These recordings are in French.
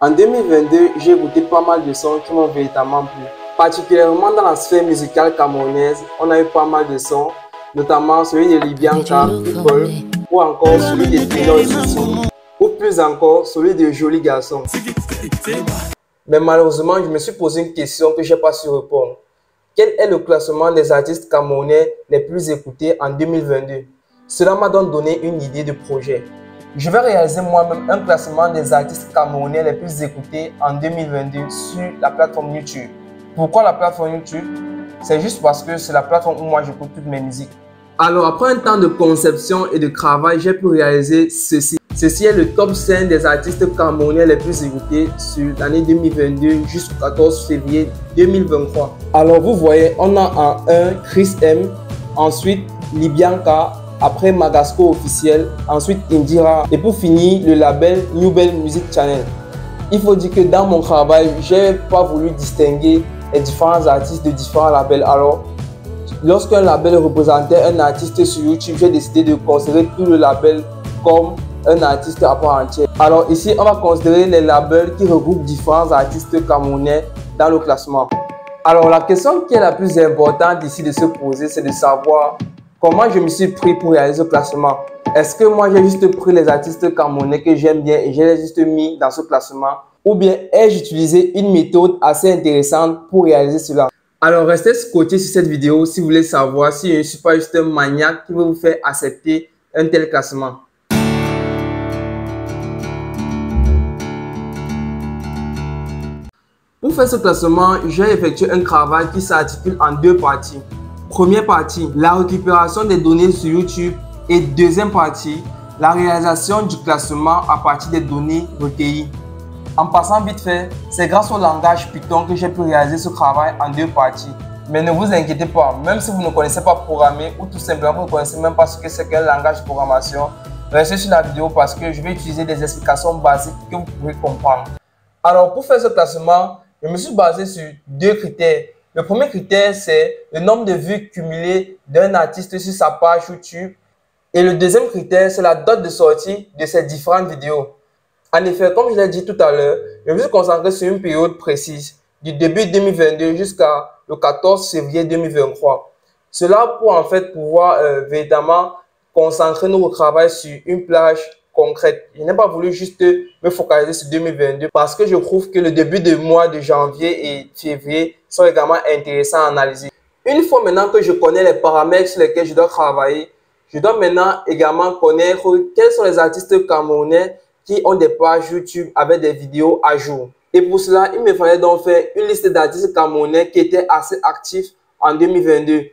En 2022, j'ai écouté pas mal de sons qui m'ont véritablement plu. Particulièrement dans la sphère musicale camerounaise, on a eu pas mal de sons, notamment celui de Libyanka, People, ou encore celui de Tino et Susu, ou plus encore celui de Joli Garçon. Mais malheureusement, je me suis posé une question que je n'ai pas su répondre. Quel est le classement des artistes camerounais les plus écoutés en 2022? Cela m'a donc donné une idée de projet. Je vais réaliser moi-même un classement des artistes camerounais les plus écoutés en 2022 sur la plateforme YouTube. Pourquoi la plateforme YouTube? C'est juste parce que c'est la plateforme où moi j'écoute toutes mes musiques. Alors après un temps de conception et de travail, j'ai pu réaliser ceci. Ceci est le top 5 des artistes camerounais les plus écoutés sur l'année 2022 jusqu'au 14 février 2023. Alors vous voyez, on a en 1 Chris M, ensuite Libyanka, après Magasco officiel, ensuite Indira et pour finir le label New Bell Music Channel. Il faut dire que dans mon travail, je n'ai pas voulu distinguer les différents artistes de différents labels. Alors, lorsqu'un label représentait un artiste sur YouTube, j'ai décidé de considérer tout le label comme un artiste à part entière. Alors ici, on va considérer les labels qui regroupent différents artistes camerounais dans le classement. Alors la question qui est la plus importante ici de se poser, c'est de savoir comment je me suis pris pour réaliser ce classement. Est-ce que moi j'ai juste pris les artistes camerounais que j'aime bien et j'ai juste mis dans ce classement? Ou bien ai-je utilisé une méthode assez intéressante pour réaliser cela? Alors restez scotchés sur cette vidéo si vous voulez savoir si je ne suis pas juste un maniaque qui veut vous faire accepter un tel classement. Pour faire ce classement, j'ai effectué un travail qui s'articule en deux parties. Première partie, la récupération des données sur YouTube et deuxième partie, la réalisation du classement à partir des données recueillies. En passant vite fait, c'est grâce au langage Python que j'ai pu réaliser ce travail en deux parties. Mais ne vous inquiétez pas, même si vous ne connaissez pas programmer ou tout simplement vous ne connaissez même pas ce que c'est qu'un langage de programmation, restez sur la vidéo parce que je vais utiliser des explications basiques que vous pouvez comprendre. Alors pour faire ce classement, je me suis basé sur deux critères. Le premier critère, c'est le nombre de vues cumulées d'un artiste sur sa page YouTube. Et le deuxième critère, c'est la date de sortie de ces différentes vidéos. En effet, comme je l'ai dit tout à l'heure, je me suis concentré sur une période précise, du début 2022 jusqu'à le 14 février 2023. Cela pour en fait pouvoir véritablement concentrer notre travail sur une plage concrète. Je n'ai pas voulu juste me focaliser sur 2022 parce que je trouve que le début de mois de janvier et février sont également intéressants à analyser. Une fois maintenant que je connais les paramètres sur lesquels je dois travailler, je dois maintenant également connaître quels sont les artistes camerounais qui ont des pages YouTube avec des vidéos à jour. Et pour cela, il me fallait donc faire une liste d'artistes camerounais qui étaient assez actifs en 2022.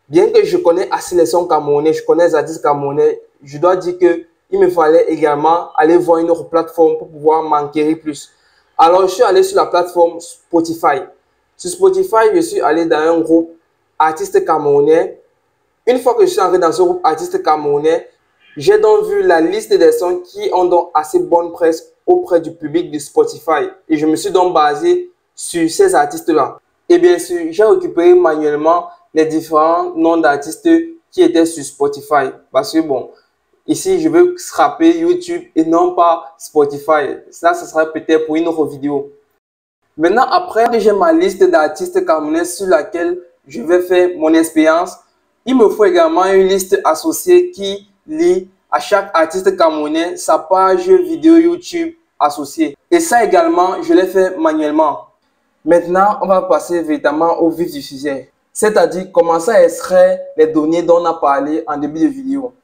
Bien que je connais assez les sons camerounais, je connais les artistes camerounais, je dois dire que il me fallait également aller voir une autre plateforme pour pouvoir m'enquérir plus. Alors, je suis allé sur la plateforme Spotify. Sur Spotify, je suis allé dans un groupe artistes camerounais. Une fois que je suis entré dans ce groupe artistes camerounais, j'ai donc vu la liste des sons qui ont donc assez bonne presse auprès du public de Spotify. Et je me suis donc basé sur ces artistes-là. Et bien sûr, j'ai récupéré manuellement les différents noms d'artistes qui étaient sur Spotify. Parce que bon, ici, je veux scraper YouTube et non pas Spotify. Ça sera peut-être pour une autre vidéo. Maintenant, après que j'ai ma liste d'artistes camerounais sur laquelle je vais faire mon expérience, il me faut également une liste associée qui lie à chaque artiste camerounais sa page vidéo YouTube associée. Et ça également, je l'ai fait manuellement. Maintenant, on va passer véritablement au vif du sujet. C'est-à-dire commencer à extraire les données dont on a parlé en début de vidéo.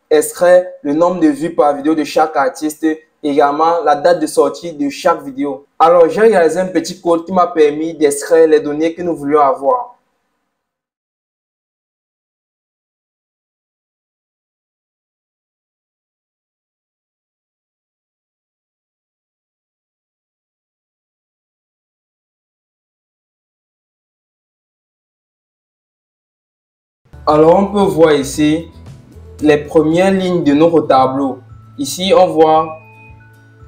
Extraire le nombre de vues par vidéo de chaque artiste, également la date de sortie de chaque vidéo. Alors, j'ai réalisé un petit code qui m'a permis d'extraire les données que nous voulions avoir. Alors, on peut voir ici les premières lignes de notre tableau. Ici, on voit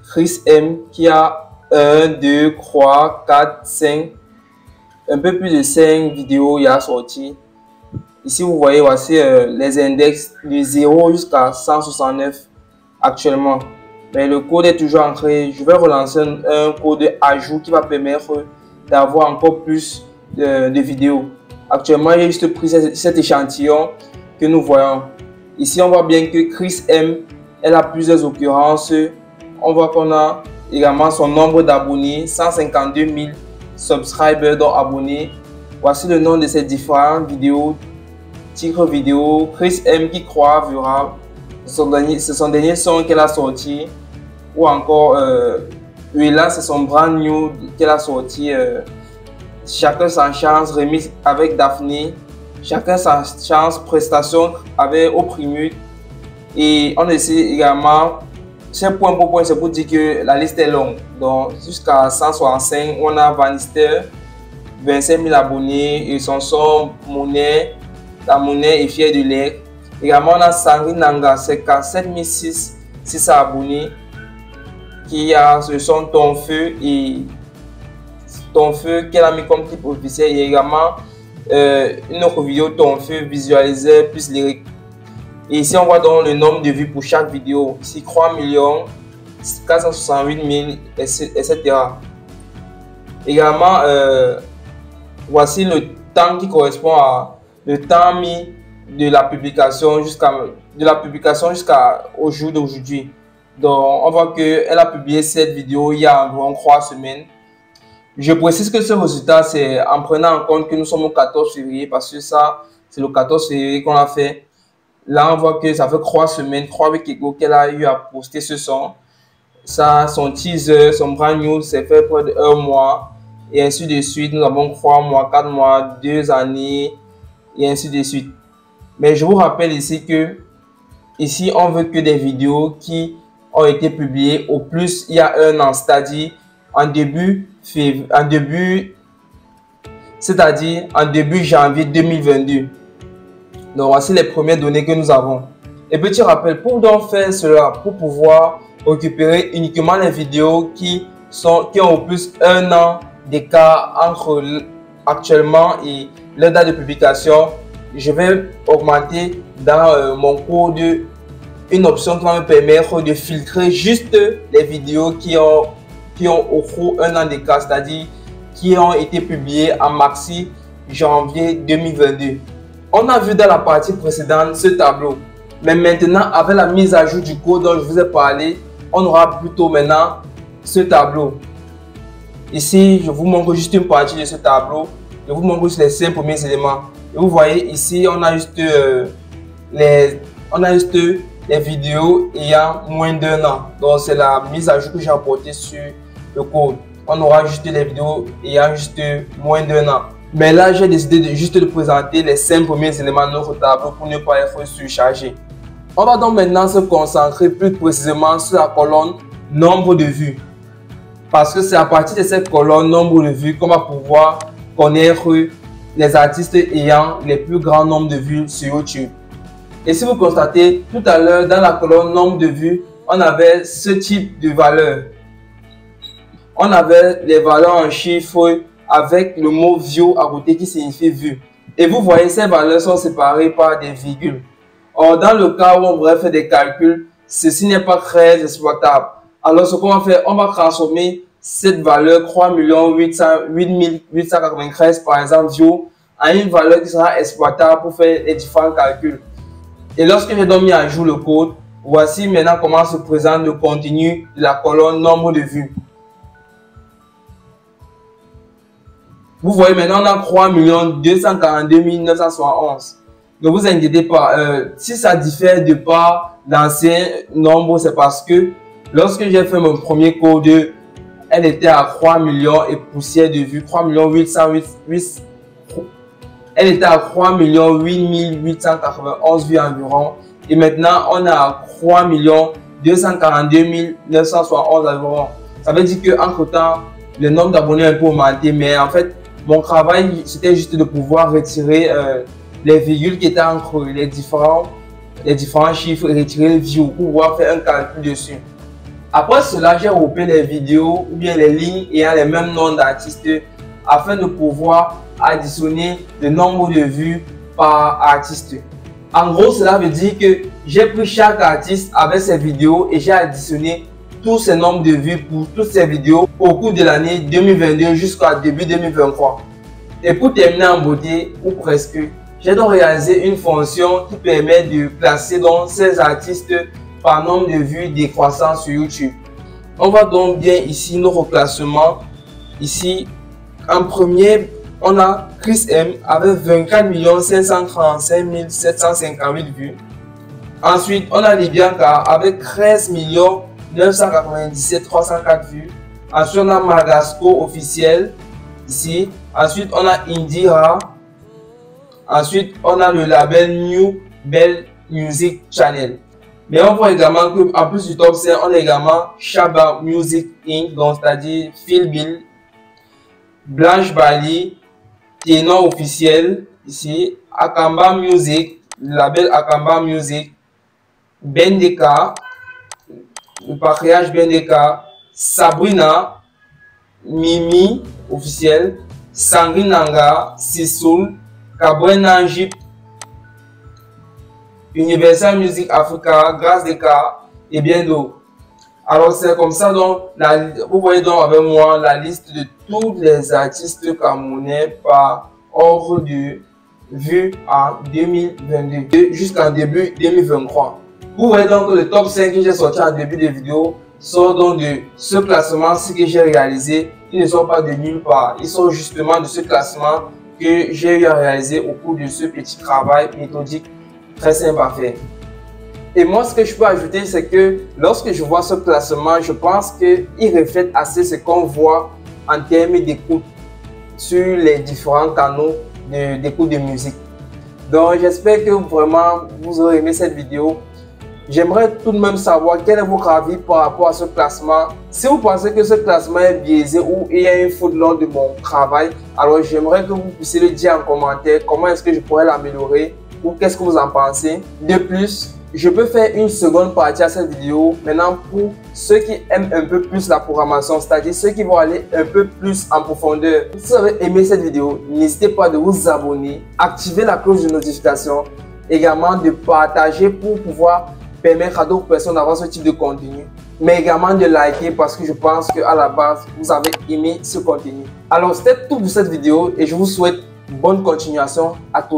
Chris M qui a 1, 2, 3, 4, 5, un peu plus de 5 vidéos il a sorti. Ici, vous voyez, voici les index de 0 jusqu'à 169 actuellement. mais le code est toujours ancré. Je vais relancer un code ajout qui va permettre d'avoir encore plus de vidéos. Actuellement, j'ai juste pris cet échantillon que nous voyons. Ici, on voit bien que Chris M, elle a plusieurs occurrences. On voit qu'on a également son nombre d'abonnés, 152 000 subscribers, donc abonnés. Voici le nom de ces différentes vidéos, titres vidéo. Chris M qui croit viral, c'est son dernier son qu'elle a sorti. Ou encore, là, c'est son brand new qu'elle a sorti. Chacun sa chance, remix avec Daphné. Chacun sa chance, prestation avec Oprimut. Et on essaie également, c'est point pour point, c'est pour dire que la liste est longue. Donc jusqu'à 165, on a Vanister, 25 000 abonnés et son son Monnaie, la monnaie est fière de l'être. Également, on a Sangri Nanga, c'est 7600 abonnés qui a ce son Ton Feu et Ton Feu qu'elle a mis comme clip officiel. Il y a également une autre vidéo Ton Feu visualisée plus lyrique. Et ici on voit donc le nombre de vues pour chaque vidéo. Ici 3 468 000 etc. Également voici le temps qui correspond à le temps mis de la publication jusqu'au jour d'aujourd'hui. Donc on voit qu'elle a publié cette vidéo il y a environ 3 semaines. Je précise que ce résultat, c'est en prenant en compte que nous sommes au 14 février, parce que ça, c'est le 14 février qu'on a fait. Là, on voit que ça fait 3 semaines, 3 week qu'elle a eu à poster ce son. Ça, son teaser, son brand new, c'est fait près de 1 mois. Et ainsi de suite, nous avons 3 mois, 4 mois, 2 années, et ainsi de suite. Mais je vous rappelle ici que, ici, on veut que des vidéos qui ont été publiées au plus il y a 1 an, c'est-à-dire en début janvier 2022. Donc voici les premières données que nous avons. Et petit rappel, pour donc faire cela, pour pouvoir récupérer uniquement les vidéos qui ont au plus 1 an d'écart entre actuellement et leur date de publication, je vais augmenter dans mon code une option qui va me permettre de filtrer juste les vidéos qui ont au cours 1 an d'écart, c'est-à-dire qui ont été publiées en maxi janvier 2022. On a vu dans la partie précédente ce tableau, mais maintenant avec la mise à jour du code dont je vous ai parlé, on aura plutôt maintenant ce tableau. Ici, je vous montre juste une partie de ce tableau. Je vous montre juste les 5 premiers éléments. Et vous voyez ici, on a juste les vidéos ayant moins d'1 an. Donc c'est la mise à jour que j'ai apportée sur le code. On aura juste les vidéos ayant juste moins d'1 an. Mais là, j'ai décidé de présenter les 5 premiers éléments de notre tableau pour ne pas être surchargé. On va donc maintenant se concentrer plus précisément sur la colonne nombre de vues. Parce que c'est à partir de cette colonne nombre de vues qu'on va pouvoir connaître les artistes ayant les plus grands nombres de vues sur YouTube. Et si vous constatez, tout à l'heure, dans la colonne nombre de vues, on avait ce type de valeur. On avait les valeurs en chiffres avec le mot view à côté qui signifie vue. Et vous voyez, ces valeurs sont séparées par des virgules. Or, dans le cas où on voudrait faire des calculs, ceci n'est pas très exploitable. Alors, ce qu'on va faire, on va transformer cette valeur 3 893 par exemple view à une valeur qui sera exploitable pour faire les différents calculs. Et lorsque j'ai donc mis à jour le code, voici maintenant comment se présente le contenu de la colonne nombre de vues. Vous voyez maintenant on a 3 242 971. Ne vous inquiétez pas, si ça diffère de par l'ancien nombre, c'est parce que lorsque j'ai fait mon premier code, elle était à 3 millions et poussière de vues, 3 808. Elle était à 3 891 vues environ. Et maintenant, on est à 3 242 971 environ. Ça veut dire qu'entre temps, le nombre d'abonnés a un peu augmenté. Mais en fait, mon travail, c'était juste de pouvoir retirer les virgules qui étaient entre les différents chiffres et retirer les views pour pouvoir faire un calcul dessus. Après cela, j'ai regroupé les vidéos ou bien les lignes ayant les mêmes noms d'artistes afin de pouvoir additionner le nombre de vues par artiste. En gros, cela veut dire que j'ai pris chaque artiste avec ses vidéos et j'ai additionné tous ces nombres de vues pour toutes ces vidéos au cours de l'année 2022 jusqu'à début 2023. Et pour terminer en beauté, ou presque, j'ai donc réalisé une fonction qui permet de classer donc ces artistes par nombre de vues décroissant sur YouTube. On va donc bien ici nos reclassements. Ici, en premier, on a Chris M avec 24 535 758 vues. Ensuite, on a Libianca avec 13 997 304 vues. Ensuite, on a Magasco officiel ici. Ensuite, on a Indira. Ensuite, on a le label New Bell Music Channel. Mais on voit également qu'en plus du top 5, on a également Shaba Music Inc. Donc, c'est-à-dire Phil Bill, Blanche Bali, Ténor officiel ici, Akamba Music, le label Akamba Music, Bendeka, le patriarche Bendeka, Sabrina, Mimi officiel, Sangrinanga, Sisoul, Kabwena Jip, Universal Music Africa, Grâce Deka et bien d'autres. Alors c'est comme ça donc, vous voyez donc avec moi la liste de tous les artistes camerounais par ordre de vue en 2022 jusqu'en début 2023. Vous voyez donc que le top 5 que j'ai sorti en début de vidéo sort donc de ce classement, ce que j'ai réalisé. Ils ne sont pas de nulle part, ils sont justement de ce classement que j'ai eu à réaliser au cours de ce petit travail méthodique très simple à faire. Et moi, ce que je peux ajouter, c'est que lorsque je vois ce classement, je pense qu'il reflète assez ce qu'on voit en termes d'écoute sur les différents canaux d'écoute de musique. Donc, j'espère que vraiment vous aurez aimé cette vidéo. J'aimerais tout de même savoir quel est votre avis par rapport à ce classement. Si vous pensez que ce classement est biaisé ou il y a une faute lors de mon travail, alors j'aimerais que vous puissiez le dire en commentaire. Comment est-ce que je pourrais l'améliorer ou qu'est-ce que vous en pensez? De plus, je peux faire une seconde partie à cette vidéo maintenant pour ceux qui aiment un peu plus la programmation, c'est-à-dire ceux qui vont aller un peu plus en profondeur. Si vous avez aimé cette vidéo, n'hésitez pas de vous abonner, activer la cloche de notification, également de partager pour pouvoir permettre à d'autres personnes d'avoir ce type de contenu, mais également de liker parce que je pense qu'à la base, vous avez aimé ce contenu. Alors, c'était tout pour cette vidéo et je vous souhaite bonne continuation à tous.